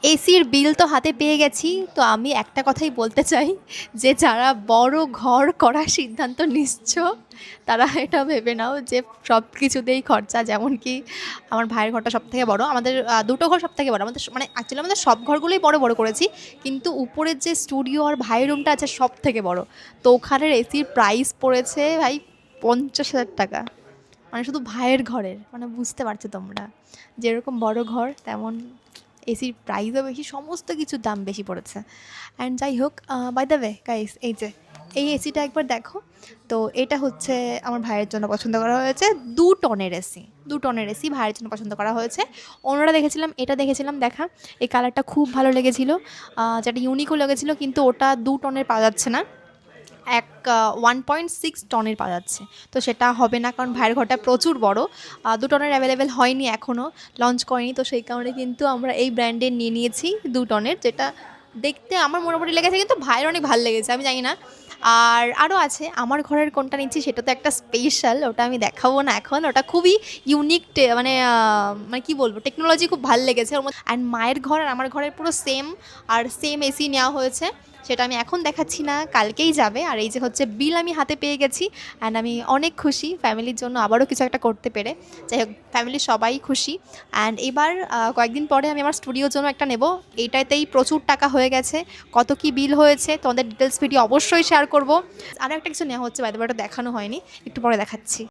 এসির বিল তো হাতে পেয়ে গেছি, তো আমি একটা কথাই বলতে চাই যে যারা বড় ঘর করার সিদ্ধান্ত নিচ্ছ তারা এটা ভেবে নাও যে সব কিছুতেই খরচা। যেমন কি আমার ভাইয়ের ঘরটা সব থেকে বড়, আমাদের দুটো ঘর সব থেকে বড়, আমাদের মানে অ্যাকচুয়ালি আমাদের সব ঘরগুলোই বড় বড় করেছি, কিন্তু উপরের যে স্টুডিও আর ভাইয়ের রুমটা আছে সব থেকে বড়। তো ওখানের এসির প্রাইস পড়েছে ভাই 50,000 টাকা, মানে শুধু ভাইয়ের ঘরের। মানে বুঝতে পারছো তোমরা, যেরকম বড় ঘর তেমন এসির প্রাইসও বেশি, সমস্ত কিছুর দাম বেশি পড়েছে। অ্যান্ড যাই হোক, বাই দ্য ওয়ে গাইস, এই যে এই এসিটা একবার দেখো। তো এটা হচ্ছে আমার ভাইয়ের জন্য পছন্দ করা হয়েছে, 2 টনের এসি, 2 টনের এসি ভাইয়ের জন্য পছন্দ করা হয়েছে। অন্যরা দেখেছিলাম, এটা দেখেছিলাম দেখা, এই কালারটা খুব ভালো লেগেছিলো, যেটা ইউনিকও লেগেছিলো, কিন্তু ওটা 2 টনের পাওয়া যাচ্ছে না, 1.6 টনের পাওয়া যাচ্ছে। তো সেটা হবে না, কারণ ভাইয়ের ঘরটা প্রচুর বড়, 2 টনের অ্যাভেলেবেল হয়নি, এখনও লঞ্চ করেনি। তো সেই কারণে কিন্তু আমরা এই ব্র্যান্ডের নিয়ে নিয়েছি 2 টনের, যেটা দেখতে আমার মোটামুটি লেগেছে, কিন্তু ভাইয়ের অনেক ভালো লেগেছে, আমি জানি না। আর আরও আছে, আমার ঘরের কোনটা নিচ্ছি সেটা তো একটা স্পেশাল, ওটা আমি দেখাবো না এখন, ওটা খুবই ইউনিক, মানে মানে কী বলবো, টেকনোলজি খুব ভালো লেগেছে ওর মধ্যে। অ্যান্ড মায়ের ঘর আর আমার ঘরের পুরো সেম, আর সেম এসি নেওয়া হয়েছে, সেটা আমি এখন দেখাচ্ছি না, কালকেই যাবে। আর এই যে হচ্ছে বিল আমি হাতে পেয়ে গেছি, অ্যান্ড আমি অনেক খুশি ফ্যামিলির জন্য আবারও কিছু একটা করতে পেরে। যাই হোক, ফ্যামিলির সবাই খুশি। অ্যান্ড এবার কয়েকদিন পরে আমি আমার স্টুডিওর জন্য একটা নেব, এইটাতেই প্রচুর টাকা হয়ে গেছে। কত কি বিল হয়েছে তোমাদের ডিটেলস ভিডিও অবশ্যই শেয়ার করবো। আরও একটা কিছু নেওয়া হচ্ছে, বাইরে ওটা দেখানো হয়নি, একটু পরে দেখাচ্ছি।